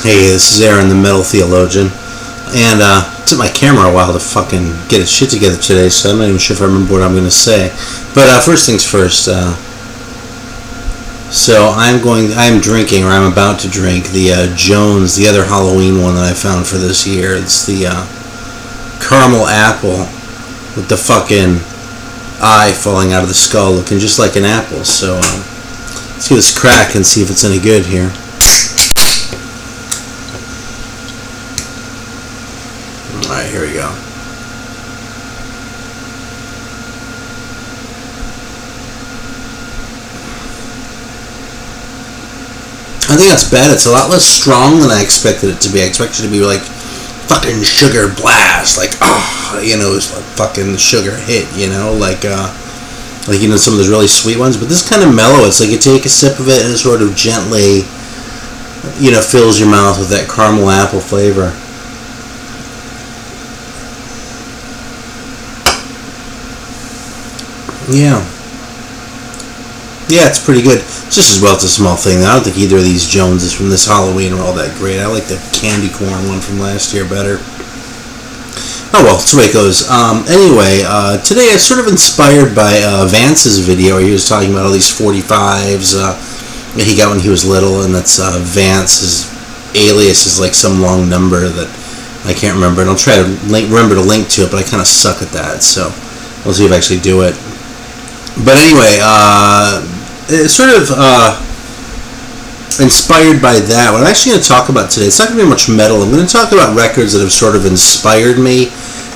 Hey, this is Aaron, the Metal Theologian, and it took my camera a while to fucking get its shit together today, so I'm not even sure if I remember what I'm going to say. But first things first, so I'm drinking, or I'm about to drink, the Jones, the other Halloween one that I found for this year. It's the caramel apple with the fucking eye falling out of the skull, looking just like an apple. So let's give this a crack and see if it's any good here. Alright, here we go. I think that's bad. It's a lot less strong than I expected it to be. I expected it to be like fucking sugar blast, like it's like fucking sugar hit, like some of those really sweet ones. But this is kind of mellow. It's like you take a sip of it and it sort of gently, fills your mouth with that caramel apple flavor. Yeah, it's pretty good. Just as well, it's a small thing. I don't think either of these Joneses from this Halloween are all that great. I like the candy corn one from last year better. Oh well, that's the way it goes. Anyway, today I was sort of inspired by Vance's video where he was talking about all these 45s he got when he was little, and that's Vance. His alias is like some long number that I can't remember, and I'll try to remember to link to it, but I kind of suck at that, so we'll see if I actually do it. But anyway, it's sort of inspired by that. What I'm actually going to talk about today, it's not going to be much metal. I'm going to talk about records that have sort of inspired me,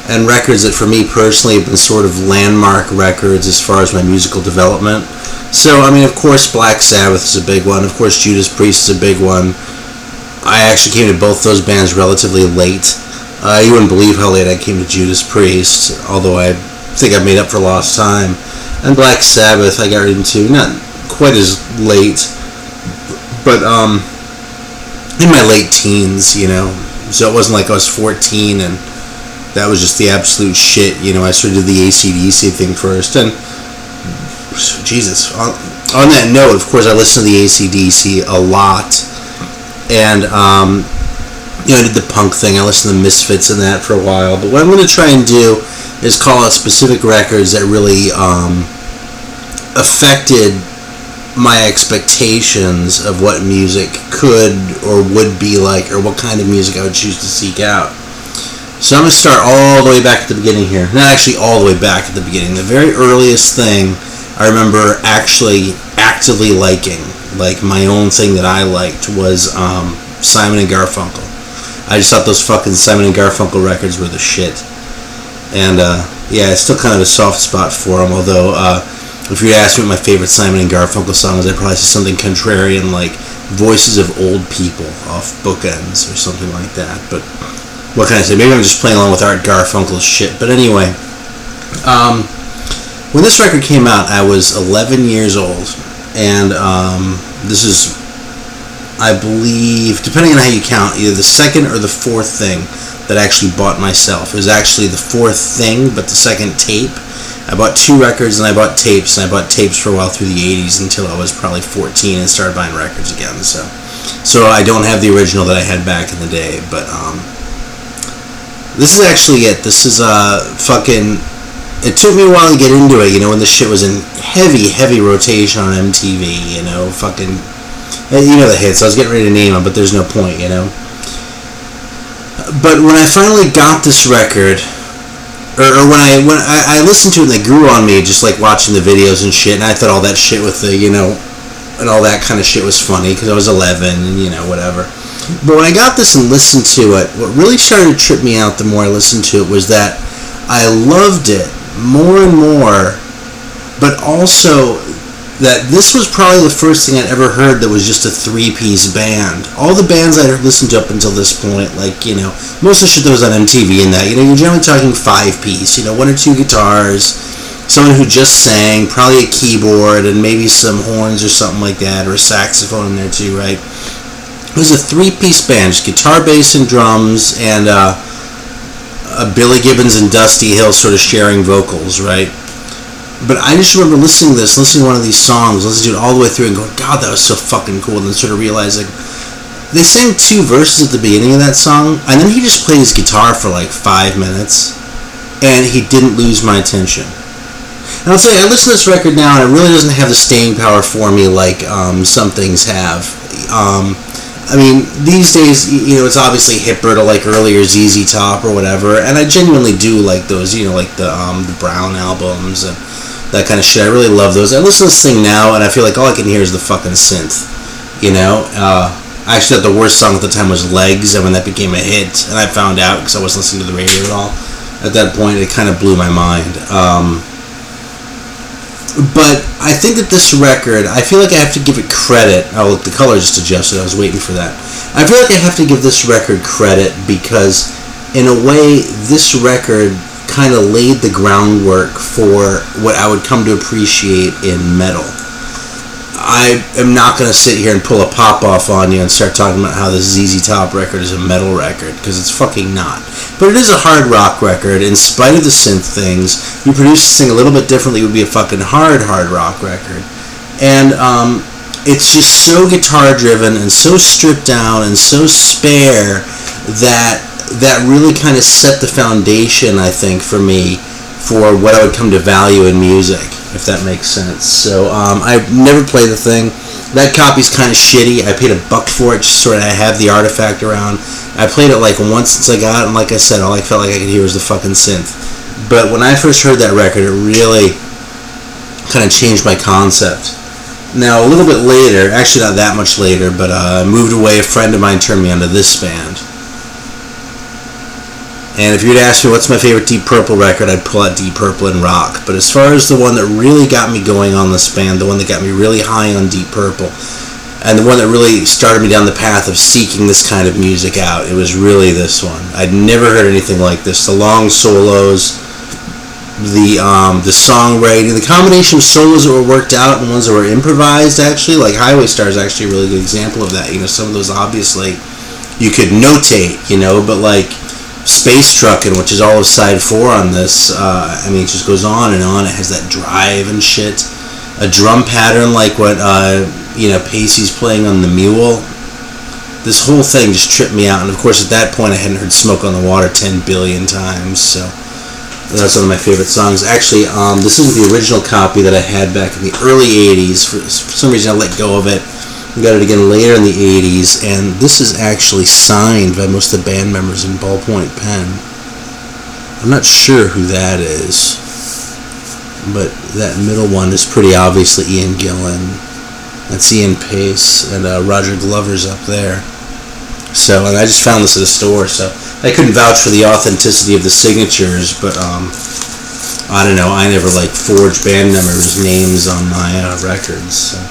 and records that for me personally have been sort of landmark records as far as my musical development. So, of course, Black Sabbath is a big one. Of course, Judas Priest is a big one. I actually came to both those bands relatively late. You wouldn't believe how late I came to Judas Priest, although I think I've made up for lost time. And Black Sabbath I got into not quite as late, but in my late teens, so it wasn't like I was 14 and that was just the absolute shit. I sort of did the AC/DC thing first, and Jesus, on that note, of course I listened to the AC/DC a lot, and I did the punk thing. I listened to the Misfits and that for a while, but what I'm going to try and do is call out specific records that really affected my expectations of what music could or would be like, or what kind of music I would choose to seek out. So I'm going to start all the way back at the beginning here. Not actually all the way back at the beginning. The very earliest thing I remember actually actively liking, like my own thing that I liked, was Simon and Garfunkel. I just thought those fucking Simon and Garfunkel records were the shit. And it's still kind of a soft spot for them, although if you ask me what my favorite Simon and Garfunkel song is, I'd probably say something contrarian like Voices of Old People off Bookends or something like that. But what can I say? Maybe I'm just playing along with Art Garfunkel's shit. But anyway, when this record came out, I was 11 years old, and this is, I believe, depending on how you count, either the second or the fourth thing that I actually bought myself. It was actually the fourth thing, but the second tape. I bought 2 records, and I bought tapes for a while through the 80s until I was probably 14 and started buying records again. So I don't have the original that I had back in the day, but this is actually it. This is fucking. It took me a while to get into it, when this shit was in heavy rotation on MTV, fucking. The hits. I was getting ready to name them, but there's no point, But when I finally got this record, or when I listened to it and they grew on me, just like watching the videos and shit, and I thought all that shit with the, and all that kind of shit was funny because I was 11 and, whatever. But when I got this and listened to it, what really started to trip me out the more I listened to it was that I loved it more and more, but also that this was probably the first thing I'd ever heard that was just a 3-piece band. All the bands I'd listened to up until this point, like, most of the shit that was on MTV and that, you're generally talking 5-piece, 1 or 2 guitars, someone who just sang, probably a keyboard, and maybe some horns or something like that, or a saxophone in there too, right? It was a 3-piece band, just guitar, bass, and drums, and Billy Gibbons and Dusty Hill sort of sharing vocals, right? But I just remember listening to one of these songs, listening to it all the way through and going, God, that was so fucking cool, and then sort of realizing they sang 2 verses at the beginning of that song, and then he just played his guitar for like 5 minutes, and he didn't lose my attention. And I'll say, I listen to this record now, and it really doesn't have the staying power for me like some things have. I mean, these days, it's obviously hipper to like earlier ZZ Top or whatever, and I genuinely do like those, like the Brown albums and that kind of shit. I really love those. I listen to this thing now, and I feel like all I can hear is the fucking synth, I actually thought the worst song at the time was Legs, and when that became a hit, and I found out because I wasn't listening to the radio at all, at that point it kind of blew my mind. But I think that this record, I feel like I have to give it credit. Oh, look, the color just adjusted. I was waiting for that. I feel like I have to give this record credit because, in a way, this record kind of laid the groundwork for what I would come to appreciate in metal. I am not going to sit here and pull a pop-off on you and start talking about how this ZZ Top record is a metal record, because it's fucking not. But it is a hard rock record. In spite of the synth things, you produce this thing a little bit differently, it would be a fucking hard rock record. And it's just so guitar-driven and so stripped down and so spare that really kind of set the foundation, I think, for me, for what I would come to value in music, if that makes sense. So I've never played the thing. That copy's kind of shitty. I paid $1 for it, just sort of have the artifact around. I played it like once since I got it, and like I said, all I felt like I could hear was the fucking synth. But when I first heard that record, it really kind of changed my concept. Now, a little bit later, actually not that much later, but I moved away. A friend of mine turned me onto this band. And if you'd ask me what's my favorite Deep Purple record, I'd pull out Deep Purple and Rock. But as far as the one that really got me going on this band, the one that got me really high on Deep Purple, and the one that really started me down the path of seeking this kind of music out, it was really this one. I'd never heard anything like this. The long solos, the songwriting, the combination of solos that were worked out and ones that were improvised, actually, like Highway Star is actually a really good example of that. Some of those obviously you could notate, but like Space Truckin', which is all of side 4 on this, it just goes on and on. It has that drive and shit. A drum pattern like what Pacey's playing on the Mule. This whole thing just tripped me out, and of course at that point I hadn't heard Smoke on the Water 10 billion times, so that's one of my favorite songs. Actually, this isn't the original copy that I had back in the early 80s. For some reason I let go of it. I got it again later in the 80s, and this is actually signed by most of the band members in ballpoint pen. I'm not sure who that is, but that middle one is pretty obviously Ian Gillan. That's Ian Pace, and Roger Glover's up there. So, and I just found this at a store, so I couldn't vouch for the authenticity of the signatures, but I don't know, I never forged band members' names on my records, so.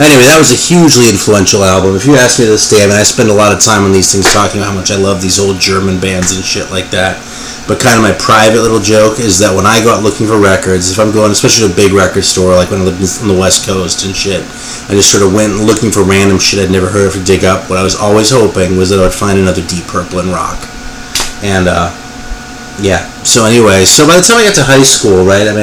Anyway, that was a hugely influential album. If you ask me to this day, I spend a lot of time on these things talking about how much I love these old German bands and shit like that. But kind of my private little joke is that when I go out looking for records, if I'm going especially to a big record store, like when I lived on the West Coast and shit, I just sort of went looking for random shit I'd never heard of to dig up. What I was always hoping was that I would find another Deep Purple and Rock. And, yeah, so anyway, so by the time I got to high school, right, I'd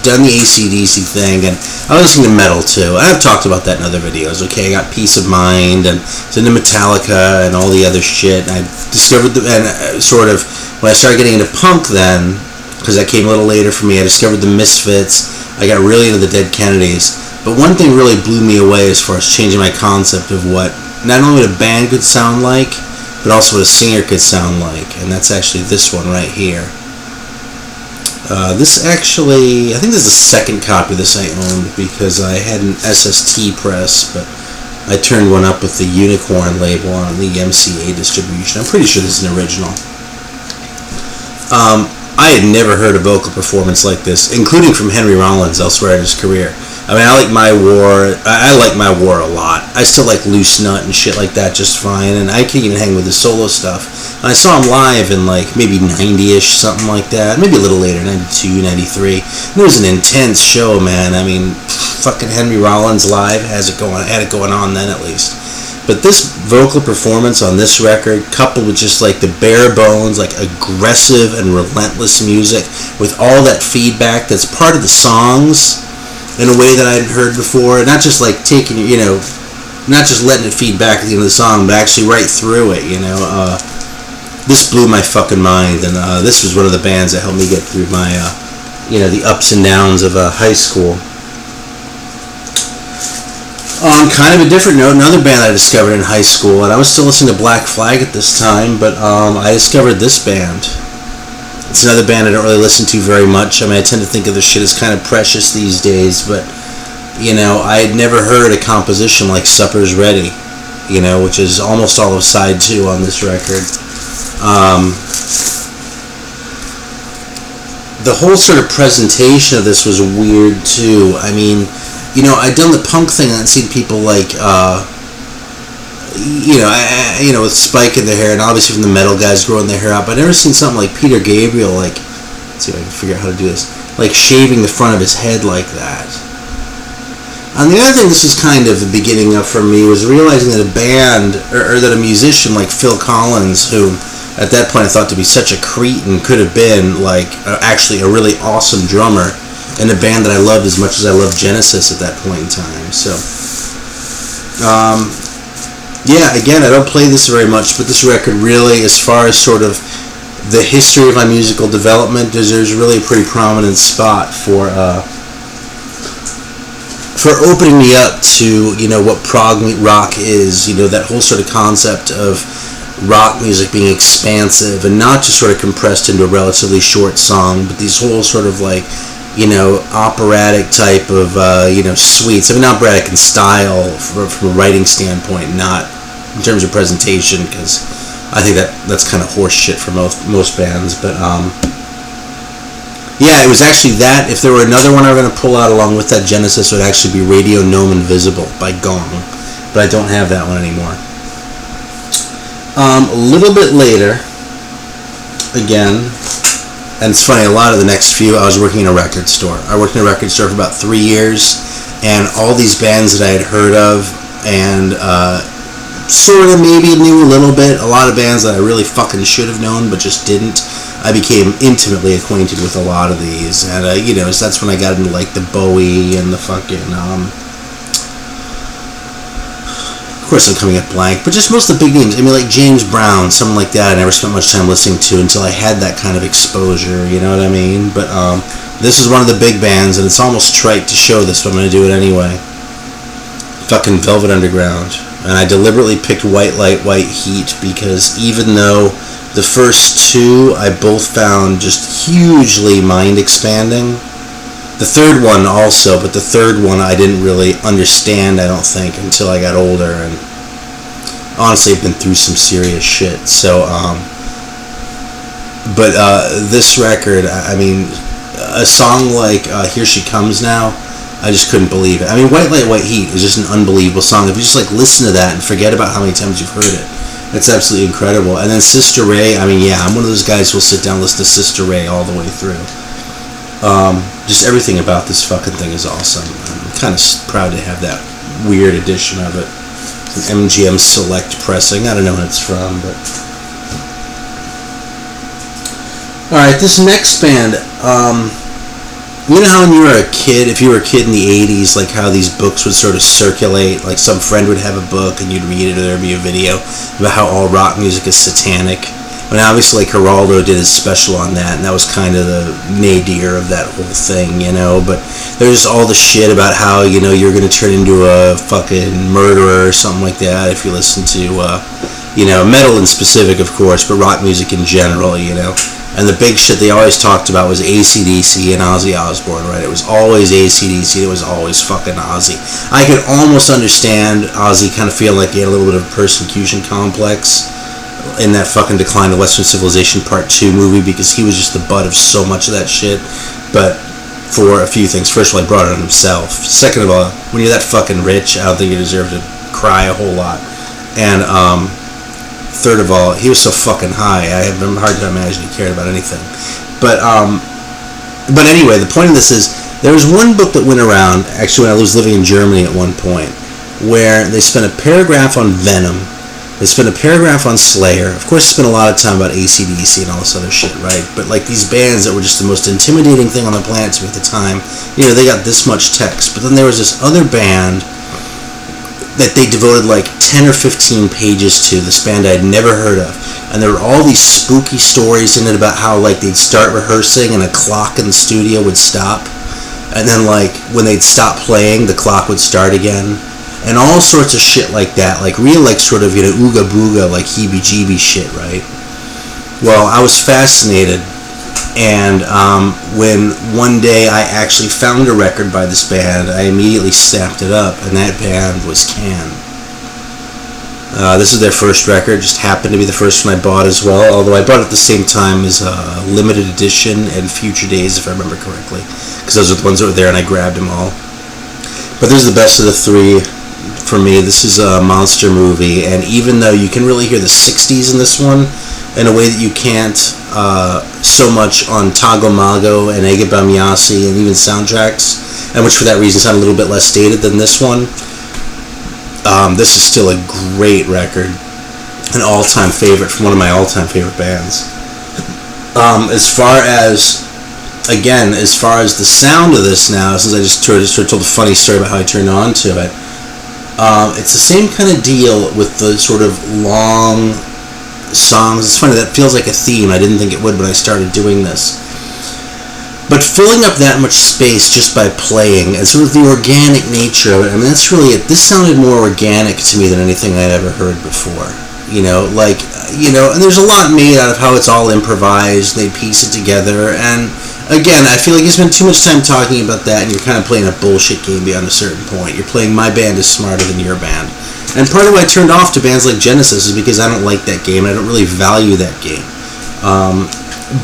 done the AC/DC thing, and I was listening to metal too. I've talked about that in other videos, okay? I got Peace of Mind, and was into Metallica, and all the other shit, and I discovered, when I started getting into punk then, because that came a little later for me, I discovered the Misfits, I got really into the Dead Kennedys, but one thing really blew me away as far as changing my concept of what, not only what a band could sound like, but also what a singer could sound like, and that's actually this one right here. This actually, I think this is the second copy of this I owned, because I had an SST press, but I turned one up with the Unicorn label on the MCA distribution. I'm pretty sure this is an original. I had never heard a vocal performance like this, including from Henry Rollins elsewhere in his career. I like My War. I like My War a lot. I still like Loose Nut and shit like that just fine, and I can even hang with the solo stuff. And I saw him live in maybe 90-ish, something like that. Maybe a little later, 92, 93. And it was an intense show, man. Fucking Henry Rollins live had it going on then at least. But this vocal performance on this record, coupled with just the bare bones, aggressive and relentless music, with all that feedback that's part of the songs in a way that I hadn't heard before, not just taking, not just letting it feed back at the end of the song, but actually right through it, this blew my fucking mind, and this was one of the bands that helped me get through my, the ups and downs of high school. On kind of a different note, another band I discovered in high school, and I was still listening to Black Flag at this time, but I discovered this band. It's another band I don't really listen to very much. I mean, I tend to think of the shit as kind of precious these days, but, I had never heard a composition like Supper's Ready, which is almost all of side 2 on this record. The whole sort of presentation of this was weird, too. I mean, I'd done the punk thing and I'd seen people like, with spike in their hair, and obviously from the metal guys growing their hair out, but I'd never seen something like Peter Gabriel, like, let's see if I can figure out how to do this, like shaving the front of his head like that. And the other thing this was kind of the beginning of for me was realizing that a band, or that a musician like Phil Collins, who at that point I thought to be such a cretin, could have been like actually a really awesome drummer in a band that I loved as much as I loved Genesis at that point in time. So, yeah, again, I don't play this very much, but this record really, as far as sort of the history of my musical development, there's really a pretty prominent spot for opening me up to, what prog rock is, that whole sort of concept of rock music being expansive and not just sort of compressed into a relatively short song, but these whole sort of like, operatic type of, suites. I mean, operatic in style from a writing standpoint, not in terms of presentation, because I think that's kind of horse shit for most bands. But, yeah, it was actually that. If there were another one I were going to pull out along with that Genesis, it would actually be Radio Gnome Invisible by Gong. But I don't have that one anymore. A little bit later, again, and it's funny, a lot of the next few, I was working in a record store. I worked in a record store for about 3 years, and all these bands that I had heard of, and sort of maybe knew a little bit, a lot of bands that I really fucking should have known, but just didn't. I became intimately acquainted with a lot of these, and, so that's when I got into, like, the Bowie and the fucking, of course I'm coming up blank, but just most of the big names. I mean, like James Brown, someone like that I never spent much time listening to until I had that kind of exposure, you know what I mean? But this is one of the big bands, and it's almost trite to show this, but I'm going to do it anyway. Fucking Velvet Underground. And I deliberately picked White Light, White Heat, because even though the first two I both found just hugely mind-expanding, the third one also, but the third one I didn't really understand, I don't think, until I got older, and honestly I've been through some serious shit. So, but this record, I mean, a song like Here She Comes Now, I just couldn't believe it. I mean, White Light, White Heat is just an unbelievable song. If you just like listen to that and forget about how many times you've heard it, it's absolutely incredible. And then Sister Ray, I mean, yeah, I'm one of those guys who'll sit down and listen to Sister Ray all the way through. Just everything about this fucking thing is awesome. I'm kind of proud to have that weird edition of it. It's an MGM Select pressing. I don't know when it's from, but... Alright, this next band, you know how when you were a kid, if you were a kid in the 80s, like how these books would sort of circulate, like some friend would have a book and you'd read it, or there'd be a video about how all rock music is satanic. And obviously, like, Geraldo did his special on that, and that was kind of the nadir of that whole thing, but there's all the shit about how, you're going to turn into a fucking murderer or something like that if you listen to, metal in specific, of course, but rock music in general, And the big shit they always talked about was AC/DC and Ozzy Osbourne, right? It was always AC/DC, it was always fucking Ozzy. I could almost understand Ozzy kind of feel like he had a little bit of a persecution complex in that fucking Decline of Western Civilization Part 2 movie, because he was just the butt of so much of that shit. But for a few things, first of all, he brought it on himself. Second of all, when you're that fucking rich, I don't think you deserve to cry a whole lot. And third of all, he was so fucking high, I have a hard to imagine he cared about anything. But anyway, the point of this is, there was one book that went around, actually when I was living in Germany at one point, where they spent a paragraph on Venom. They spent a paragraph on Slayer. Of course, they spent a lot of time about AC/DC and all this other shit, right? But like these bands that were just the most intimidating thing on the planet to me at the time, they got this much text. But then there was this other band that they devoted like 10 or 15 pages to, this band I'd never heard of. And there were all these spooky stories in it about how like they'd start rehearsing and a clock in the studio would stop. And then like when they'd stop playing, the clock would start again. And all sorts of shit like that. Like real like sort of, ooga booga, like heebie-jeebie shit, right? Well, I was fascinated. And when one day I actually found a record by this band, I immediately snapped it up, and that band was Can. This is their first record, just happened to be the first one I bought as well, although I bought it at the same time as Limited Edition and Future Days, if I remember correctly, because those are the ones that were there and I grabbed them all. But this is the best of the three for me. This is a Monster Movie, and even though you can really hear the 60s in this one, in a way that you can't so much on Tago Mago and Ege Bamiyasi and even soundtracks, and which for that reason sound a little bit less dated than this one. This is still a great record, an all-time favorite from one of my all-time favorite bands. As far as the sound of this now, since I just told a funny story about how I turned on to it, it's the same kind of deal with the sort of long songs. It's funny, that feels like a theme. I didn't think it would when I started doing this. But filling up that much space just by playing, and sort of the organic nature of it, I mean, that's really it. This sounded more organic to me than anything I'd ever heard before. And there's a lot made out of how it's all improvised, they piece it together, and again, I feel like you spend too much time talking about that, and you're kind of playing a bullshit game beyond a certain point. You're playing my band is smarter than your band. And part of why I turned off to bands like Genesis is because I don't like that game, and I don't really value that game.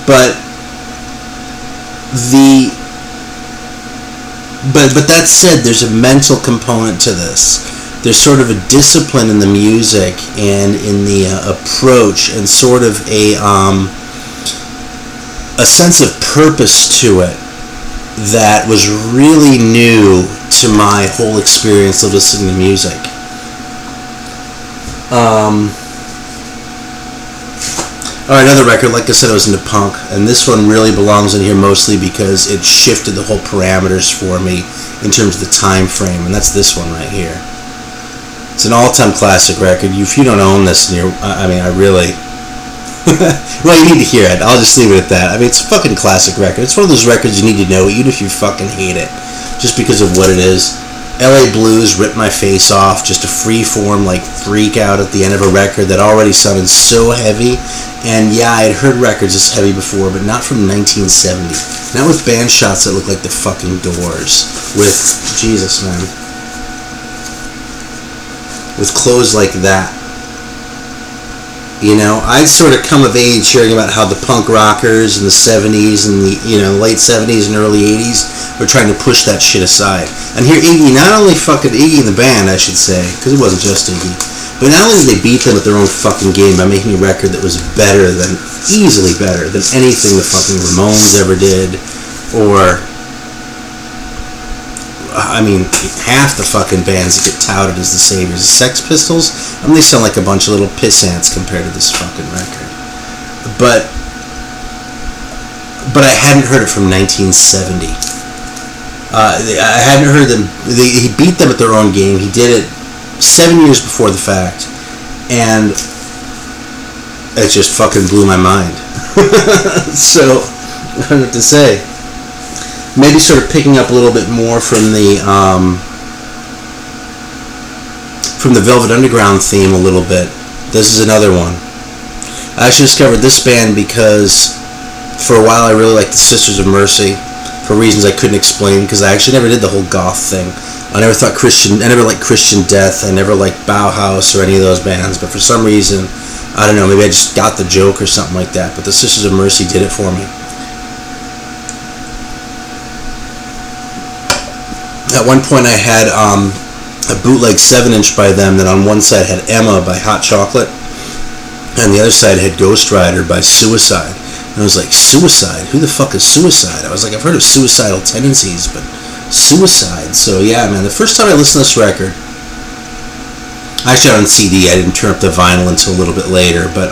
But that said, there's a mental component to this. There's sort of a discipline in the music and in the approach, and sort of a sense of purpose to it that was really new to my whole experience of listening to music. Alright, another record, like I said, I was into punk, and this one really belongs in here mostly because it shifted the whole parameters for me in terms of the time frame, and that's this one right here. It's an all-time classic record. If you don't own this, I really... well, you need to hear it. I'll just leave it at that. I mean, it's a fucking classic record. It's one of those records you need to know, even if you fucking hate it, just because of what it is. LA Blues ripped my face off, just a free-form, like, freak out at the end of a record that already sounded so heavy. And yeah, I had heard records this heavy before, but not from 1970. Not with band shots that look like the fucking Doors. With, Jesus, man. With clothes like that. I'd sort of come of age hearing about how the punk rockers in the 70s and the, late 70s and early 80s were trying to push that shit aside. And here Iggy, not only fucking Iggy and the band, I should say, because it wasn't just Iggy, but not only did they beat them at their own fucking game by making a record that was easily better than anything the fucking Ramones ever did, or, I mean, half the fucking bands that get touted as the saviors. The Sex Pistols, they sound like a bunch of little piss ants compared to this fucking record. But I hadn't heard it from 1970. I hadn't heard them. He beat them at their own game. He did it 7 years before the fact, and it just fucking blew my mind. So, I don't know what to say. Maybe sort of picking up a little bit more from the Velvet Underground theme a little bit. This is another one. I actually discovered this band because for a while I really liked the Sisters of Mercy for reasons I couldn't explain, because I actually never did the whole goth thing. I never liked Christian Death. I never liked Bauhaus or any of those bands, but for some reason, I don't know, maybe I just got the joke or something like that, but the Sisters of Mercy did it for me. At one point I had a bootleg 7-inch by them that on one side had Emma by Hot Chocolate, and the other side had Ghost Rider by Suicide. And I was like, Suicide? Who the fuck is Suicide? I was like, I've heard of Suicidal Tendencies, but Suicide? So yeah, man, the first time I listened to this record, I actually had it on CD, I didn't turn up the vinyl until a little bit later, but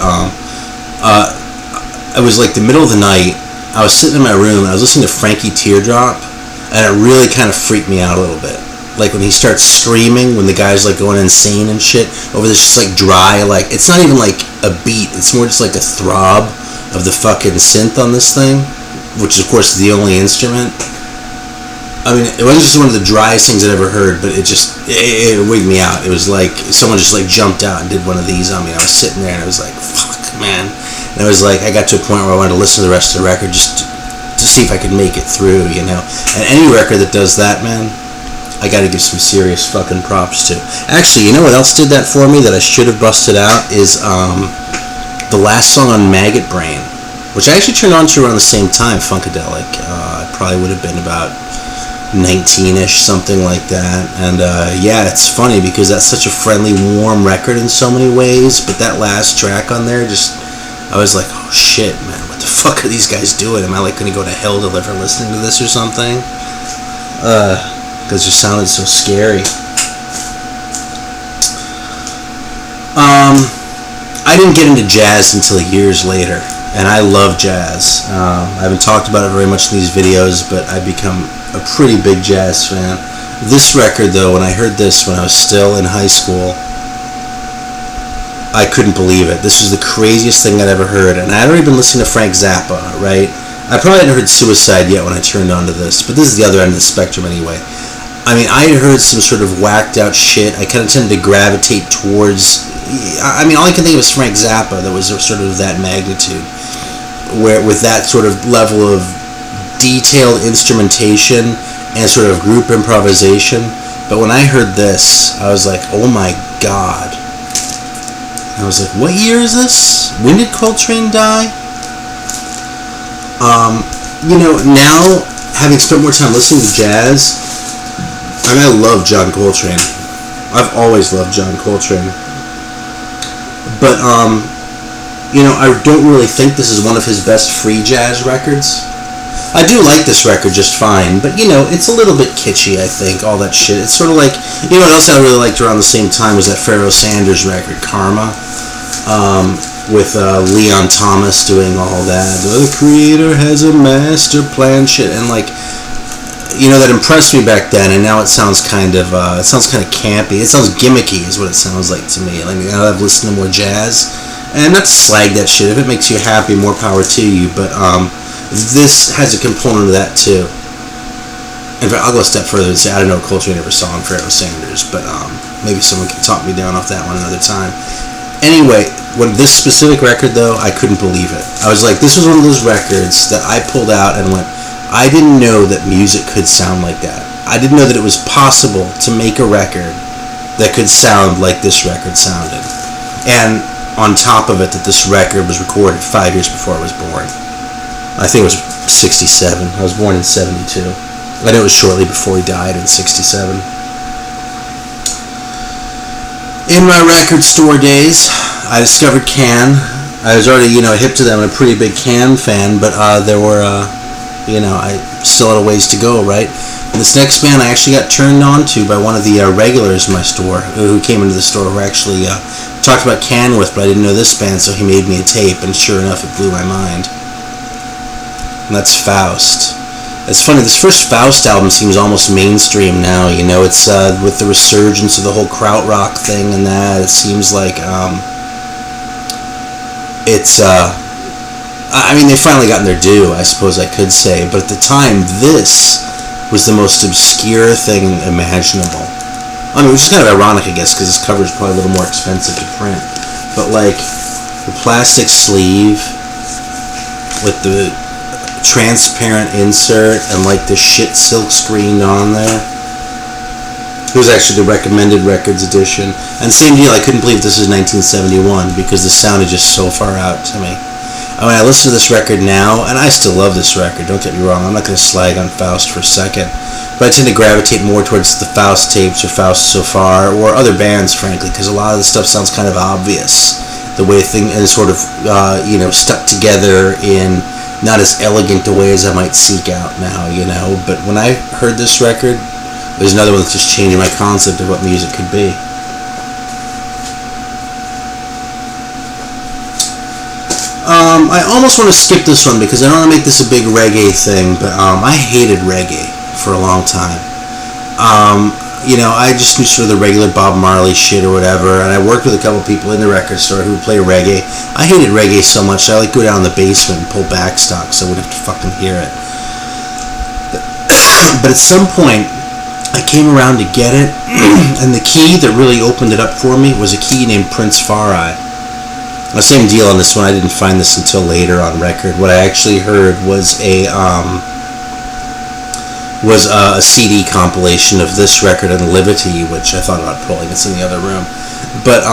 it was like the middle of the night, I was sitting in my room, and I was listening to Frankie Teardrop, and it really kind of freaked me out a little bit. like when he starts screaming, when the guy's like going insane and shit over this just like dry, like it's not even like a beat, it's more just like a throb of the fucking synth on this thing, which of course is the only instrument. I mean, it wasn't just one of the driest things I'd ever heard, but it wigged me out. It was like someone just like jumped out and did one of these on me. I was sitting there and I was like, fuck, man. And it was like, I got to a point where I wanted to listen to the rest of the record just to see if I could make it through, you know. And any record that does that, man, I gotta give some serious fucking props to. Actually, you know what else did that for me that I should have busted out is the last song on Maggot Brain, which I actually turned on to around the same time, Funkadelic. I probably would have been about 19-ish, something like that. And yeah, it's funny because that's such a friendly, warm record in so many ways, but that last track on there just, I was like, oh shit, man, what the fuck are these guys doing? Am I like gonna go to hell to live for listening to this or something? Because it just sounded so scary. I didn't get into jazz until years later, and I love jazz. I haven't talked about it very much in these videos, but I've become a pretty big jazz fan. This record, though, when I heard this when I was still in high school, I couldn't believe it. This was the craziest thing I'd ever heard, and I'd already been listening to Frank Zappa, right? I probably hadn't heard Suicide yet when I turned on to this, but this is the other end of the spectrum anyway. I mean, I had heard some sort of whacked out shit. I kind of tended to gravitate towards, I mean, all I can think of is Frank Zappa that was sort of that magnitude, where with that sort of level of detailed instrumentation and sort of group improvisation. But when I heard this, I was like, oh my god. I was like, what year is this? When did Coltrane die? You know, now, having spent more time listening to jazz, I mean, I love John Coltrane. I've always loved John Coltrane. But, you know, I don't really think this is one of his best free jazz records. I do like this record just fine, but, you know, it's a little bit kitschy, I think, all that shit. It's sort of like, you know what else I really liked around the same time was that Pharoah Sanders record, Karma, with Leon Thomas doing all that. The creator has a master plan shit, and, like, you know, that impressed me back then, and now it sounds kind of campy. It sounds gimmicky is what it sounds like to me. Like, now I've listened to more jazz, and not to slag that shit. If it makes you happy, more power to you, but this has a component of that too. In fact, I'll go a step further and say I don't know Coltrane ever saw in Pharoah Sanders, but maybe someone can talk me down off that one another time. Anyway, when this specific record, though, I couldn't believe it. I was like, this was one of those records that I pulled out and went, I didn't know that music could sound like that. I didn't know that it was possible to make a record that could sound like this record sounded. And on top of it, that this record was recorded 5 years before I was born. I think it was 67. I was born in 72. I know it was shortly before he died in 67. In my record store days, I discovered Can. I was already, you know, hip to them. I'm a pretty big Can fan, but there were... you know, I still had a ways to go, right? And this next band I actually got turned on to by one of the regulars in my store who came into the store who actually talked about Can with, but I didn't know this band, so he made me a tape, and sure enough, it blew my mind. And that's Faust. It's funny, this first Faust album seems almost mainstream now, you know, it's with the resurgence of the whole krautrock thing and that, it seems like it's I mean, they finally gotten their due, I suppose I could say, but at the time, this was the most obscure thing imaginable. I mean, which is kind of ironic, I guess, because this cover is probably a little more expensive to print. But, like, the plastic sleeve with the transparent insert and, like, the shit silk screened on there. It was actually the recommended records edition. And same deal, I couldn't believe this is 1971 because the sound is just so far out to me. I mean, I listen to this record now, and I still love this record, don't get me wrong. I'm not going to slag on Faust for a second. But I tend to gravitate more towards the Faust tapes or Faust So Far, or other bands, frankly, because a lot of the stuff sounds kind of obvious. The way things is sort of, you know, stuck together in not as elegant a way as I might seek out now, you know. But when I heard this record, there's another one that's just changing my concept of what music could be. I almost want to skip this one because I don't want to make this a big reggae thing, but I hated reggae for a long time. I just knew sort of the regular Bob Marley shit or whatever, and I worked with a couple people in the record store who would play reggae. I hated reggae so much that I go down in the basement and pull back stock so I wouldn't have to fucking hear it. But at some point, I came around to get it, and the key that really opened it up for me was a key named Prince Far-Eye. The same deal on this one. I didn't find this until later on record. What I actually heard was a CD compilation of this record and Liberty, which I thought about pulling. It's in the other room, but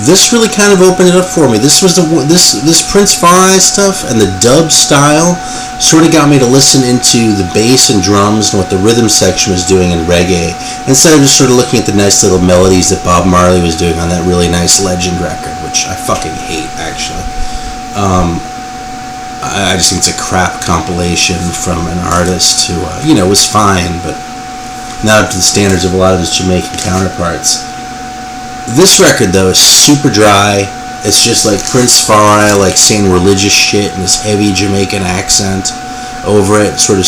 this really kind of opened it up for me. This was this Prince Far-Eye stuff and the dub style sort of got me to listen into the bass and drums and what the rhythm section was doing in reggae, instead of just sort of looking at the nice little melodies that Bob Marley was doing on that really nice Legend record, which I fucking hate, actually. I just think it's a crap compilation from an artist who, was fine, but not up to the standards of a lot of his Jamaican counterparts. This record, though, is super dry. It's just like Prince Far-Eye, like saying religious shit in this heavy Jamaican accent over it, sort of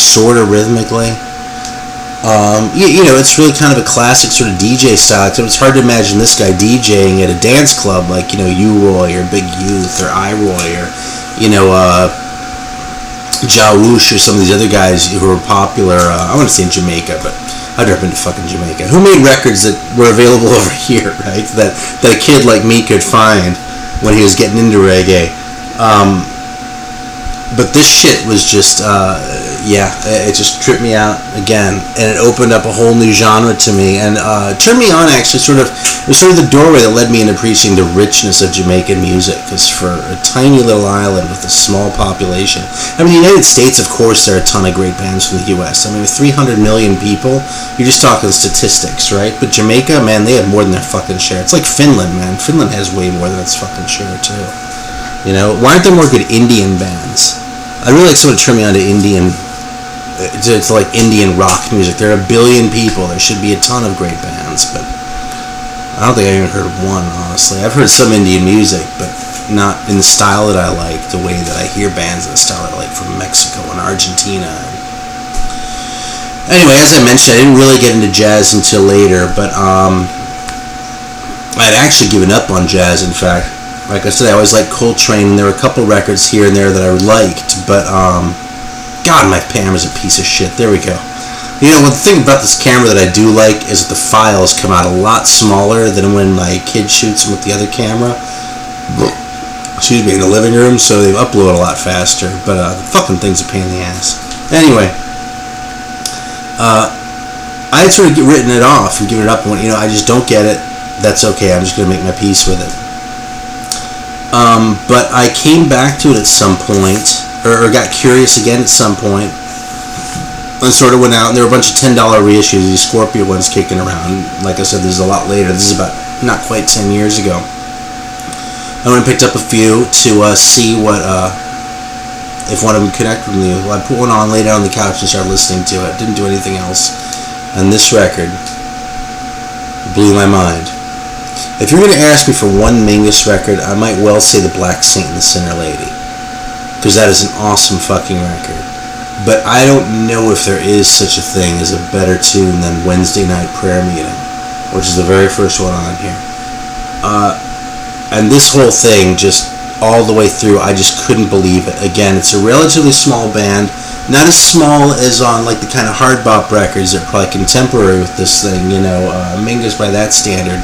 rhythmically. It's really kind of a classic sort of DJ style. It's hard to imagine this guy DJing at a dance club like, U-Roy or Big Youth or I-Roy or, Jawoosh or some of these other guys who were popular. I want to say in Jamaica, but I've never been to fucking Jamaica. Who made records that were available over here, right? That a kid like me could find when he was getting into reggae. But this shit was just, it just tripped me out again, and it opened up a whole new genre to me, and turned me on, actually. It was sort of the doorway that led me into appreciating the richness of Jamaican music, because for a tiny little island with a small population, the United States, of course, there are a ton of great bands from the U.S. With 300 million people, you're just talking statistics, right? But Jamaica, man, they have more than their fucking share. It's like Finland, man. Finland has way more than its fucking share, too. Why aren't there more good Indian bands? I really like someone to turn me on to Indian, to like Indian rock music. There are a billion people. There should be a ton of great bands, but I don't think I even heard of one, honestly. I've heard some Indian music, but not in the style that I like, the way that I hear bands in the style that I like from Mexico and Argentina. Anyway, as I mentioned, I didn't really get into jazz until later, but I'd actually given up on jazz, in fact. Like I said, I always liked Coltrane, and there were a couple records here and there that I liked, but, God, my camera's a piece of shit. There we go. The thing about this camera that I do like is that the files come out a lot smaller than when my kid shoots them with the other camera. In the living room, so they upload a lot faster, but the fucking thing's a pain in the ass. Anyway, I had sort of written it off and given it up and went, I just don't get it. That's okay, I'm just going to make my peace with it. But I came back to it at some point, or got curious again at some point, and sort of went out, and there were a bunch of $10 reissues, these Scorpio ones kicking around. Like I said, this is a lot later. This is about not quite 10 years ago. I went and picked up a few to see what, if one of them connected with me. I put one on, laid down on the couch, and started listening to it. Didn't do anything else. And this record blew my mind. If you're going to ask me for one Mingus record, I might well say The Black Saint and the Sinner Lady, because that is an awesome fucking record. But I don't know if there is such a thing as a better tune than Wednesday Night Prayer Meeting, which is the very first one on here. And this whole thing, just all the way through, I just couldn't believe it. Again, it's a relatively small band, not as small as on like the kind of hard bop records that are probably contemporary with this thing. Mingus, by that standard,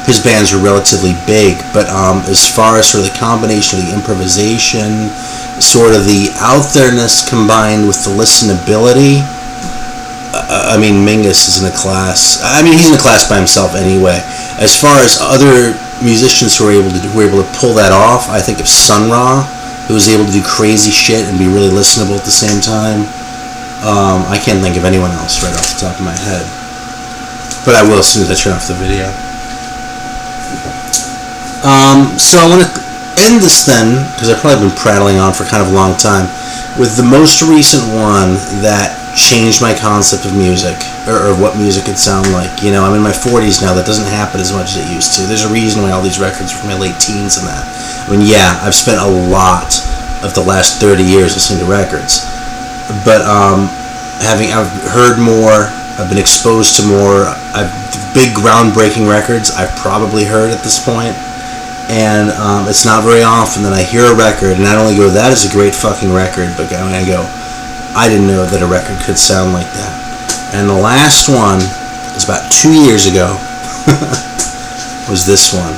his bands were relatively big, but as far as sort of the combination of the improvisation, sort of the out-there-ness combined with the listenability, Mingus is in a class. He's in a class by himself anyway. As far as other musicians who were able to pull that off, I think of Sun Ra, who was able to do crazy shit and be really listenable at the same time. I can't think of anyone else right off the top of my head, but I will as soon as I turn off the video. So I want to end this then, because I've probably been prattling on for kind of a long time, with the most recent one that changed my concept of music, or what music could sound like. I'm in my 40s now. That doesn't happen as much as it used to. There's a reason why all these records are from my late teens and that. I've spent a lot of the last 30 years listening to records, but I've heard more, I've been exposed to more big groundbreaking records I've probably heard at this point. And it's not very often that I hear a record and not only go, that is a great fucking record, but when I go, I didn't know that a record could sound like that. And the last one was about 2 years ago. Was this one.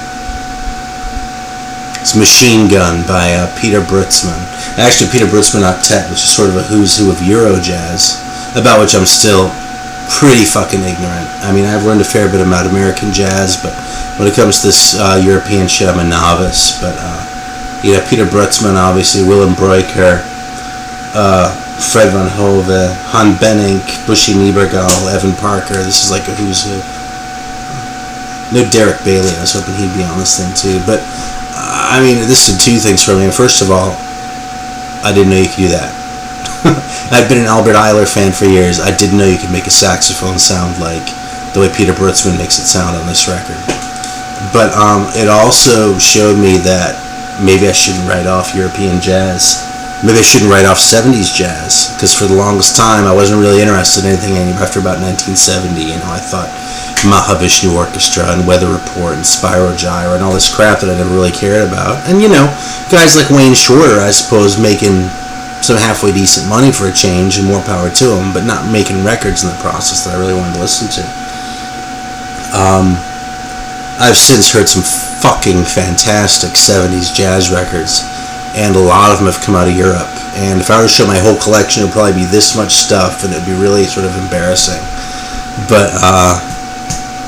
It's Machine Gun by Peter Brötzmann. Actually, Peter Brötzmann Octet, which is sort of a who's who of Euro jazz, about which I'm still pretty fucking ignorant. I mean, I've learned a fair bit about American jazz, but when it comes to this European shit, I'm a novice. But, Peter Brötzmann, obviously, Willem Breuker, Fred Van Hove, Han Benink, Bushy Niebergall, Evan Parker. This is like a who's who. No Derek Bailey. I was hoping he'd be on this thing, too. But, I mean, this did two things for me. First of all, I didn't know you could do that. I've been an Albert Ayler fan for years. I didn't know you could make a saxophone sound like the way Peter Brötzmann makes it sound on this record. But it also showed me that maybe I shouldn't write off European jazz. Maybe I shouldn't write off 70s jazz, because for the longest time I wasn't really interested in anything after about 1970. I thought Mahavishnu Orchestra and Weather Report and Spyro Gyra and all this crap that I never really cared about. And guys like Wayne Shorter, I suppose, making some halfway decent money for a change, and more power to him, but not making records in the process that I really wanted to listen to. I've since heard some fucking fantastic 70s jazz records, and a lot of them have come out of Europe. And if I were to show my whole collection, it would probably be this much stuff, and it would be really sort of embarrassing. But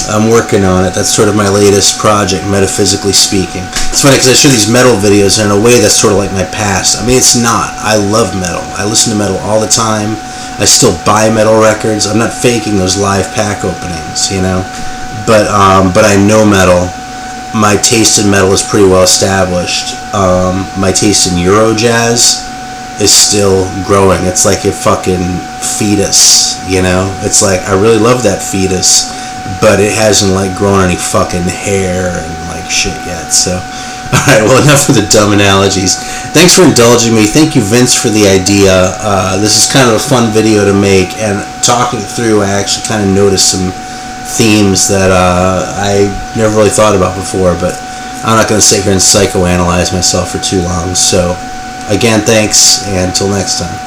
I'm working on it. That's sort of my latest project, metaphysically speaking. It's funny because I show these metal videos, and in a way that's sort of like my past. I mean, it's not. I love metal. I listen to metal all the time. I still buy metal records. I'm not faking those live pack openings, But I know metal. My taste in metal is pretty well established. My taste in Euro jazz is still growing. It's like a fucking fetus, It's like, I really love that fetus, but it hasn't grown any fucking hair and shit yet. So, alright, well, enough of the dumb analogies. Thanks for indulging me. Thank you, Vince, for the idea. This is kind of a fun video to make, and talking through, I actually kind of noticed some themes that I never really thought about before, but I'm not going to sit here and psychoanalyze myself for too long. So, again, thanks, and until next time.